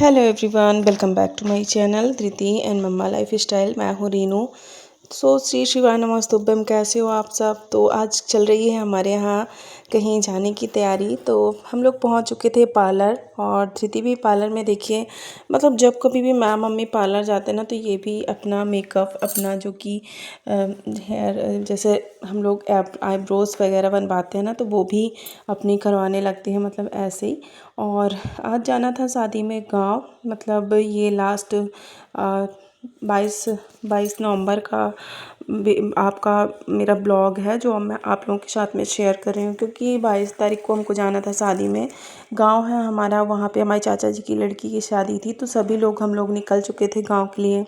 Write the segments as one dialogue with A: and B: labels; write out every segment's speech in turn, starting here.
A: Hello everyone, welcome back to my channel Dhriti and mamma lifestyle. मैं हूँ रीनू। श्री शिवाय नमस्तुभ्यम। कैसे हो आप सब? तो आज चल रही है हमारे यहाँ कहीं जाने की तैयारी। तो हम लोग पहुँच चुके थे पार्लर, और धृति भी पार्लर में। देखिए, मतलब जब कभी भी मैं मम्मी पार्लर जाते हैं ना, तो ये भी अपना मेकअप, अपना जो कि हेयर, जैसे हम लोग आईब्रोज वगैरह बनवाते हैं ना, तो वो भी अपनी करवाने लगती है, मतलब ऐसे ही। और आज जाना था शादी में गांव, मतलब ये लास्ट 22 नवंबर का आपका मेरा ब्लॉग है, जो मैं आप लोगों के साथ में शेयर कर रही हूँ। क्योंकि 22 तारीख को हमको जाना था शादी में। गांव है हमारा, वहाँ पे हमारे चाचा जी की लड़की की शादी थी, तो सभी लोग हम लोग निकल चुके थे गांव के लिए।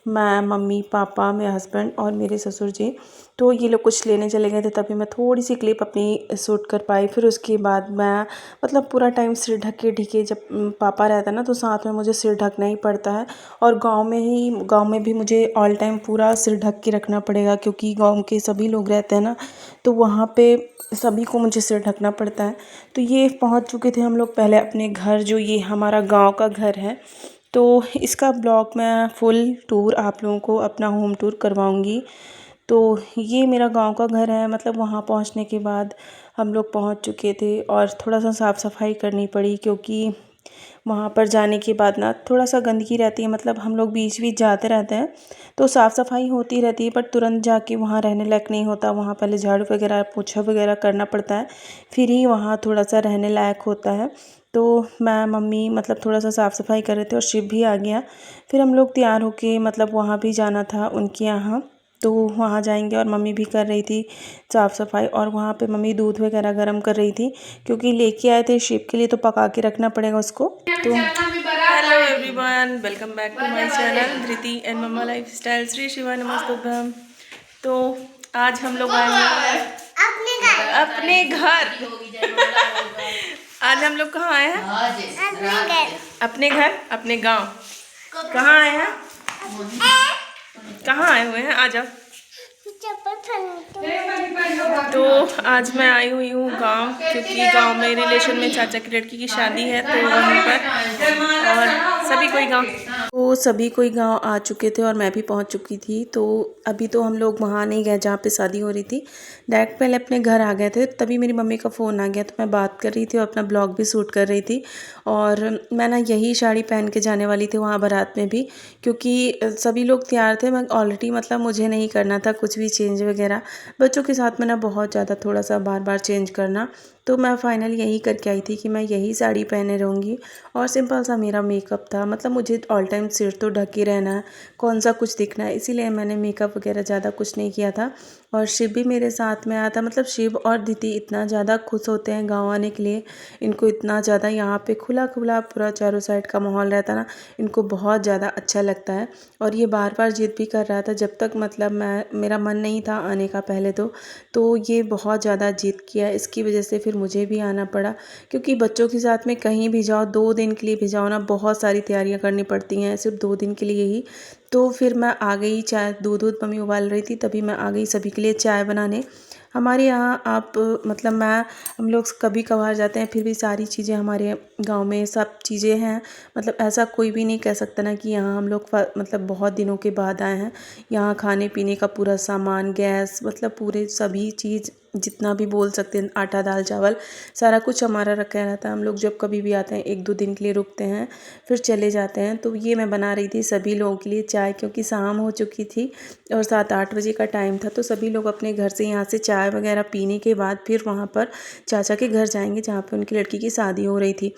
A: मैं, मम्मी, पापा, मेरे हस्बैंड और मेरे ससुर जी। तो ये लोग कुछ लेने चले गए थे, तभी मैं थोड़ी सी क्लिप अपनी शूट कर पाई। फिर उसके बाद मैं, मतलब पूरा टाइम सिर ढक के ढीके, जब पापा रहता है ना, तो साथ में मुझे सिर ढकना ही पड़ता है। और गांव में भी मुझे ऑल टाइम पूरा सिर ढक के रखना पड़ेगा, क्योंकि गांव के सभी लोग रहते हैं ना, तो वहाँ पे सभी को मुझे सिर ढकना पड़ता है। तो ये पहुँच चुके थे हम लोग पहले अपने घर, जो ये हमारा गाँव का घर है। तो इसका ब्लॉग मैं फुल टूर आप लोगों को, अपना होम टूर करवाऊंगी। तो ये मेरा गांव का घर है। मतलब वहाँ पहुँचने के बाद हम लोग पहुँच चुके थे, और थोड़ा सा साफ़ सफाई करनी पड़ी, क्योंकि वहाँ पर जाने के बाद ना थोड़ा सा गंदगी रहती है। मतलब हम लोग बीच बीच जाते रहते हैं, तो साफ़ सफाई होती रहती है, पर तुरंत जाके वहाँ रहने लायक नहीं होता। वहाँ पहले झाड़ू वगैरह, पोछा वगैरह करना पड़ता है, फिर ही वहाँ थोड़ा सा रहने लायक होता है। तो मैं, मम्मी, मतलब थोड़ा सा साफ़ सफाई कर रहे थे, और शिव भी आ गया। फिर हम लोग तैयार होके, मतलब वहाँ भी जाना था उनके यहाँ, तो वहाँ जाएंगे। और मम्मी भी कर रही थी साफ़ सफाई, और वहाँ पे मम्मी दूध वगैरह गर्म कर रही थी, क्योंकि लेके आए थे शिव के लिए, तो पका के रखना पड़ेगा उसको। तो hello everyone, welcome back to my channel Dhriti and mamma lifestyle. श्री शिवाय नमस्तुभ्यम। तो आज हम लोग आए हैं अपने घर। आज हम लोग कहाँ आए हैं? अपने घर, अपने गांव। कहाँ आए हैं? कहाँ आए हुए हैं? आ जाओ। तो आज मैं आई हुई हूँ गांव, क्योंकि गांव में रिलेशन में चाचा की लड़की की शादी है, तो वहीं पर। और सभी कोई गांव आ चुके थे, और मैं भी पहुंच चुकी थी। तो अभी तो हम लोग वहाँ नहीं गए जहाँ पे शादी हो रही थी, डायरेक्ट पहले अपने घर आ गए थे। तभी मेरी मम्मी का फ़ोन आ गया, तो मैं बात कर रही थी और अपना ब्लॉग भी शूट कर रही थी। और मैं ना यही साड़ी पहन के जाने वाली थी वहाँ बारात में भी, क्योंकि सभी लोग तैयार थे। मैं ऑलरेडी, मतलब मुझे नहीं करना था कुछ भी चेंज वगैरह। बच्चों के साथ में ना बहुत ज़्यादा थोड़ा सा बार बार चेंज करना, तो मैं फाइनल यही करके आई थी कि मैं यही साड़ी पहने रहूँगी। और सिंपल सा मेरा मेकअप था, मतलब मुझे ऑल टाइम सिर तो ढक ही रहना है, कौन सा कुछ दिखना है, इसीलिए मैंने मेकअप वगैरह ज़्यादा कुछ नहीं किया था। और शिव भी मेरे साथ में आया था। मतलब शिव और दीदी इतना ज़्यादा खुश होते हैं गाँव आने के लिए। इनको इतना ज़्यादा यहाँ पे खुला खुला पूरा चारों साइड का माहौल रहता है ना, इनको बहुत ज़्यादा अच्छा लगता है। और ये बार बार जिद भी कर रहा था, जब तक मतलब मेरा मन नहीं था आने का पहले तो ये बहुत ज़्यादा जिद किया। इसकी वजह से फिर मुझे भी आना पड़ा, क्योंकि बच्चों के साथ में कहीं भी जाओ, 2 दिन के लिए भी जाओ ना, बहुत सारी तैयारियां करनी पड़ती हैं, सिर्फ 2 दिन के लिए ही। तो फिर मैं आ गई, चाय दूध मम्मी उबाल रही थी, तभी मैं आ गई सभी के लिए चाय बनाने। हमारे यहाँ आप, मतलब हम लोग कभी कभार जाते हैं, फिर भी सारी चीज़ें हमारे गांव में सब चीज़ें हैं। मतलब ऐसा कोई भी नहीं कह सकता ना कि यहाँ हम लोग मतलब बहुत दिनों के बाद आए हैं। यहाँ खाने पीने का पूरा सामान, गैस, मतलब पूरे सभी चीज़ जितना भी बोल सकते हैं, आटा दाल चावल सारा कुछ हमारा रखा रहता है। हम लोग जब कभी भी आते हैं 1-2 दिन के लिए रुकते हैं, फिर चले जाते हैं। तो ये मैं बना रही थी सभी लोगों के लिए चाय, क्योंकि शाम हो चुकी थी और 7-8 बजे का टाइम था। तो सभी लोग अपने घर से यहाँ से चाय वगैरह पीने के बाद फिर वहाँ पर चाचा के घर जाएंगे, जहाँ पर उनकी लड़की की शादी हो रही थी।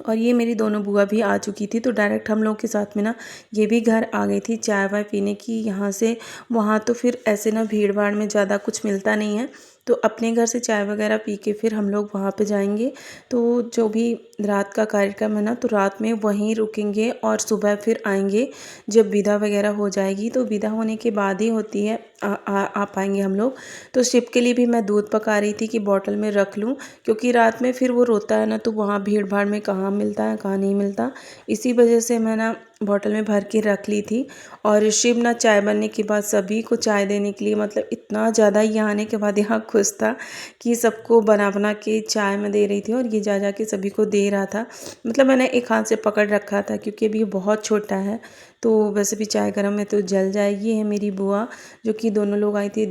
A: और ये मेरी दोनों बुआ भी आ चुकी थी, तो डायरेक्ट हम लोग के साथ में ना ये भी घर आ गई थी चाय वाय पीने की। यहाँ से वहाँ तो फिर ऐसे ना भीड़ भाड़ में ज़्यादा कुछ मिलता नहीं है, तो अपने घर से चाय वगैरह पी के फिर हम लोग वहाँ पे जाएंगे। तो जो भी रात का कार्यक्रम है ना, तो रात में वहीं रुकेंगे, और सुबह फिर आएंगे जब विदा वगैरह हो जाएगी। तो विदा होने के बाद ही होती है, आ पाएंगे हम लोग। तो शिव के लिए भी मैं दूध पका रही थी कि बॉटल में रख लूँ, क्योंकि रात में फिर वो रोता है ना, तो वहाँ भीड़ भाड़ में कहाँ मिलता है, कहाँ नहीं मिलता। इसी वजह से मैं ना बॉटल में भर के रख ली थी। और शिव ना चाय बनने के बाद सभी को चाय देने के लिए मतलब इतना ज़्यादा यहाँ आने के बाद यहाँ खुश था कि सबको बना बना के चाय में दे रही थी और ये जा जा के सभी को दे रहा था। मतलब मैंने एक हाथ से पकड़ रखा था क्योंकि अभी ये बहुत छोटा है, तो वैसे भी चाय गर्म है तो जल जाएगी। है मेरी बुआ, जो कि दोनों लोग आई थी,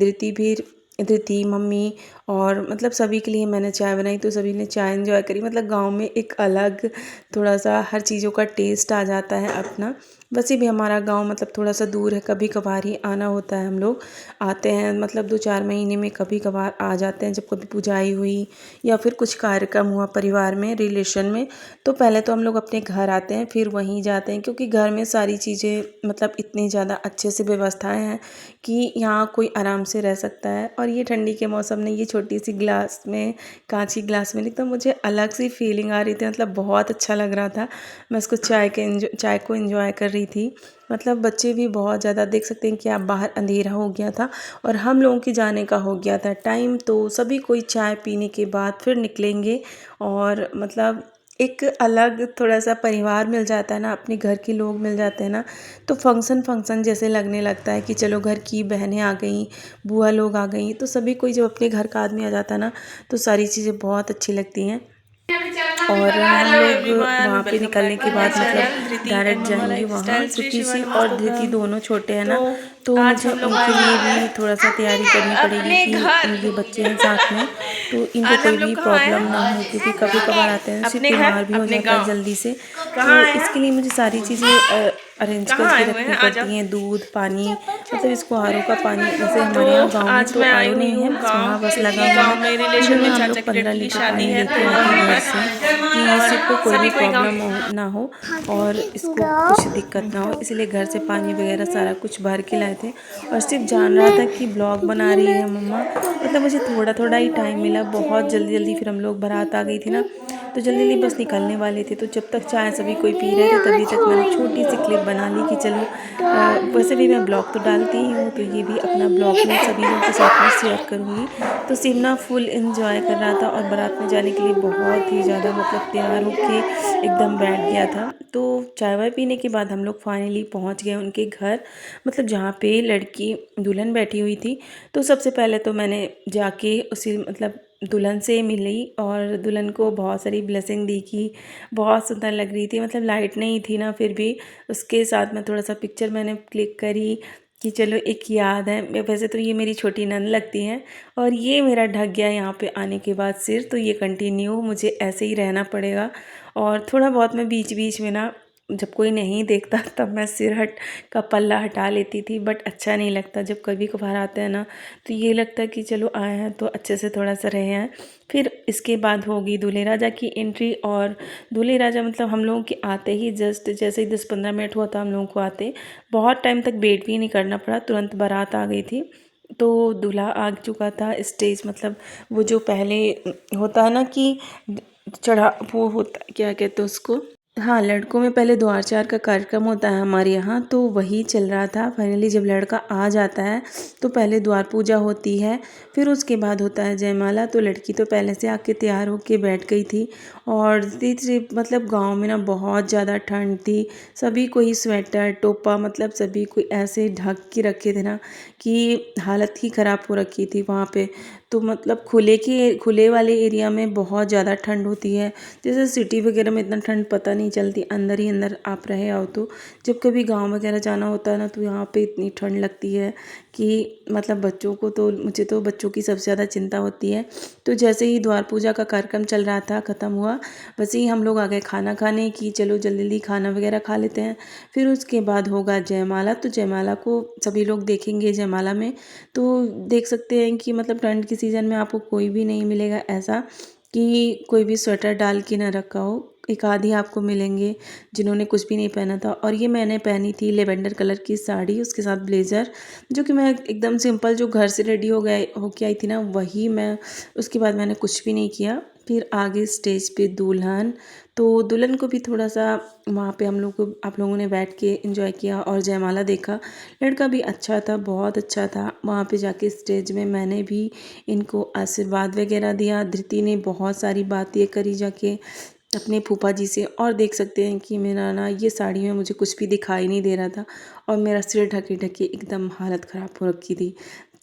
A: धृति मम्मी, और मतलब सभी के लिए मैंने चाय बनाई तो सभी ने चाय एंजॉय करी। मतलब गांव में एक अलग थोड़ा सा हर चीज़ों का टेस्ट आ जाता है अपना। वैसे भी हमारा गांव मतलब थोड़ा सा दूर है, कभी कभार ही आना होता है। हम लोग आते हैं मतलब 2-4 महीने में कभी कभार आ जाते हैं, जब कभी पूजाई हुई या फिर कुछ कार्यक्रम हुआ परिवार में, रिलेशन में, तो पहले तो हम लोग अपने घर आते हैं फिर वहीं जाते हैं, क्योंकि घर में सारी चीज़ें मतलब इतनी ज़्यादा अच्छे से व्यवस्थाएं हैं कि यहाँ कोई आराम से रह सकता है। और ये ठंडी के मौसम में ये छोटी सी ग्लास में, कांच की ग्लास में, तो मुझे अलग सी फीलिंग आ रही थी, मतलब बहुत अच्छा लग रहा था। मैं उसको चाय को एंजॉय कर रही थी। मतलब बच्चे भी बहुत ज़्यादा, देख सकते हैं कि आप बाहर अंधेरा हो गया था और हम लोगों के जाने का हो गया था टाइम, तो सभी कोई चाय पीने के बाद फिर निकलेंगे। और मतलब एक अलग थोड़ा सा परिवार मिल जाता है ना, अपने घर के लोग मिल जाते हैं ना, तो फंक्शन जैसे लगने लगता है कि चलो घर की बहनें आ गई, बुआ लोग आ गई, तो सभी कोई जब अपने घर का आदमी आ जाता है ना, तो सारी चीज़ें बहुत अच्छी लगती हैं। और हम लोग वहाँ पे निकलने के बाद मतलब डायरेक्ट जाएंगे वहाँ, क्योंकि शिव और धृति दोनों छोटे हैं ना, तो मुझे उनके लिए भी थोड़ा सा तैयारी करनी पड़ेगी कि ये बच्चे हैं साथ में, तो इनको कोई भी प्रॉब्लम ना हो, क्योंकि कभी कभार आते हैं शिव बीमार भी हो जाता है जल्दी से, तो इसके लिए मुझे सारी चीज़ें अरेंज करके रखनी पड़ती हैं। दूध, पानी, मतलब इसको आरओ का पानी, जैसे हमारे यहाँ गांव में तो आरओ नहीं है, वहाँ बस लगा हुआ है, लेकिन में हम लोग 15 लीटर पानी लेके आते हैं घर से कि शिव को कोई भी प्रॉब्लम ना हो और इसको कुछ दिक्कत ना हो, इसलिए घर से पानी वगैरह सारा कुछ भर के लाए थे। और शिव जान रहा था कि ब्लॉग बना रही है मम्मा, मतलब मुझे थोड़ा थोड़ा ही टाइम मिला, बहुत जल्दी जल्दी फिर हम लोग बारात आ गई थी ना, तो जल्दी जल्दी बस निकलने वाले थे। तो जब तक चाय सभी कोई पी रहे थे तभी तक मैंने छोटी सी क्लिप बना ली कि चलो वैसे भी मैं ब्लॉग तो डालती ही हूँ, तो ये भी अपना ब्लॉग में सभी लोगों के साथ में शेयर करूँगी। तो शिवना फुल इंजॉय कर रहा था और बारात में जाने के लिए बहुत ही ज़्यादा मतलब तैयार होके एकदम बैठ गया था। तो चाय वाय पीने के बाद हम लोग फाइनली पहुँच गए उनके घर, मतलब जहाँ पे लड़की दुल्हन बैठी हुई थी। तो सबसे पहले तो मैंने जाके उसी मतलब दुल्हन से मिली और दुल्हन को बहुत सारी ब्लेसिंग दी कि बहुत सुंदर लग रही थी। मतलब लाइट नहीं थी ना, फिर भी उसके साथ में थोड़ा सा पिक्चर मैंने क्लिक करी कि चलो एक याद है। वैसे तो ये मेरी छोटी नंद लगती हैं और ये मेरा ढक गया यहाँ पे आने के बाद सिर, तो ये कंटिन्यू मुझे ऐसे ही रहना पड़ेगा। और थोड़ा बहुत मैं बीच बीच में ना, जब कोई नहीं देखता तब मैं सिर हट का पल्ला हटा लेती थी, बट अच्छा नहीं लगता। जब कभी कभार आते हैं ना, तो ये लगता है कि चलो आए हैं तो अच्छे से थोड़ा सा रहे हैं। फिर इसके बाद होगी दूल्हे राजा की एंट्री। और दूल्हे राजा मतलब हम लोगों के आते ही जस्ट जैसे ही 10-15 मिनट हुआ था हम लोगों को आते, बहुत टाइम तक वेट भी नहीं करना पड़ा, तुरंत बारात आ गई थी। तो दूल्हा आ चुका था स्टेज, मतलब वो जो पहले होता है ना कि चढ़ा, वो होता क्या कहते हैं उसको, हाँ, लड़कों में पहले द्वार चार का कार्यक्रम होता है हमारे यहाँ, तो वही चल रहा था। फाइनली जब लड़का आ जाता है तो पहले द्वार पूजा होती है, फिर उसके बाद होता है जयमाला। तो लड़की तो पहले से आके तैयार होके बैठ गई थी। और तीसरी मतलब गांव में ना बहुत ज़्यादा ठंड थी, सभी कोई स्वेटर टोपा, मतलब सभी कोई ऐसे ढक के रखे थे ना कि हालत ही ख़राब हो रखी थी वहाँ पे। तो मतलब खुले वाले एरिया में बहुत ज़्यादा ठंड होती है, जैसे सिटी वगैरह में इतना ठंड पता नहीं चलती, अंदर ही अंदर आप रहे आओ तो। जब कभी गांव वगैरह जाना होता है ना, तो यहाँ पे इतनी ठंड लगती है कि मतलब बच्चों को तो, मुझे तो बच्चों की सबसे ज़्यादा चिंता होती है। तो जैसे ही द्वार पूजा का कार्यक्रम चल रहा था, ख़त्म हुआ, वैसे ही हम लोग आ गए खाना खाने की, चलो जल्दी जल्दी खाना वगैरह खा लेते हैं। फिर उसके बाद होगा जयमाला, तो जयमाला को सभी लोग देखेंगे। जयमाला में तो देख सकते हैं कि मतलब ठंड के सीज़न में आपको कोई भी नहीं मिलेगा ऐसा कि कोई भी स्वेटर डाल के ना रखा हो, एक आधी आपको मिलेंगे जिन्होंने कुछ भी नहीं पहना था। और ये मैंने पहनी थी लेवेंडर कलर की साड़ी, उसके साथ ब्लेज़र, जो कि मैं एकदम सिंपल जो घर से रेडी होके आई थी ना, वही मैं, उसके बाद मैंने कुछ भी नहीं किया। फिर आगे स्टेज पे दुल्हन, तो दुल्हन को भी थोड़ा सा वहाँ पे आप लोगों ने बैठ के एंजॉय किया और जयमाला देखा। लड़का भी अच्छा था, बहुत अच्छा था। वहाँ पे जाके स्टेज में मैंने भी इनको आशीर्वाद वगैरह दिया। धृति ने बहुत सारी बातें करी जाके, अपने फूफा जी से। और देख सकते हैं कि मेरा ना ये साड़ी में मुझे कुछ भी दिखाई नहीं दे रहा था और मेरा सिर ढके ढके एकदम हालत ख़राब हो रखी थी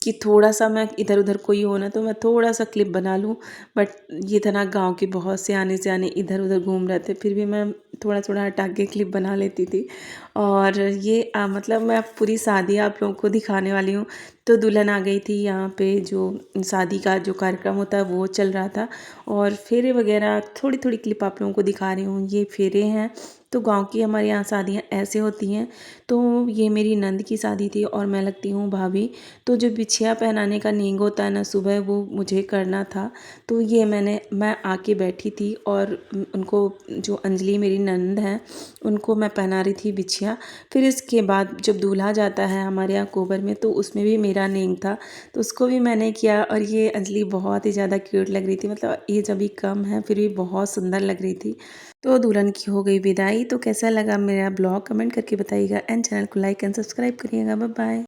A: कि थोड़ा सा मैं इधर उधर कोई हो ना तो मैं थोड़ा सा क्लिप बना लूँ। बट ये था ना, गांव के बहुत से आने से आने इधर उधर घूम रहे थे, फिर भी मैं थोड़ा थोड़ा हटा के क्लिप बना लेती थी। और ये मतलब मैं पूरी शादी आप लोगों को दिखाने वाली हूँ। तो दुल्हन आ गई थी यहाँ पे, जो शादी का जो कार्यक्रम होता है वो चल रहा था, और फेरे वगैरह थोड़ी थोड़ी क्लिप आप लोगों को दिखा रही हूँ। ये फेरे हैं। तो गांव की हमारे यहाँ शादियाँ ऐसे होती हैं। तो ये मेरी नंद की शादी थी और मैं लगती हूँ भाभी। तो जो बिछिया पहनाने का नींग होता है ना सुबह, वो मुझे करना था। तो ये मैं आके बैठी थी और उनको, जो अंजलि मेरी नंद है, उनको मैं पहना रही थी बिछिया। फिर इसके बाद जब दूल्हा जाता है हमारे यहाँ कोबर में, तो उसमें भी मेरा नींग था, तो उसको भी मैंने किया। और ये अंजलि बहुत ही ज़्यादा क्यूट लग रही थी, मतलब एज अभी कम है फिर भी बहुत सुंदर लग रही थी। तो दुल्हन की हो गई विदाई। तो कैसा लगा मेरा ब्लॉग कमेंट करके बताइएगा, एंड चैनल को लाइक एंड सब्सक्राइब करिएगा। Bye bye.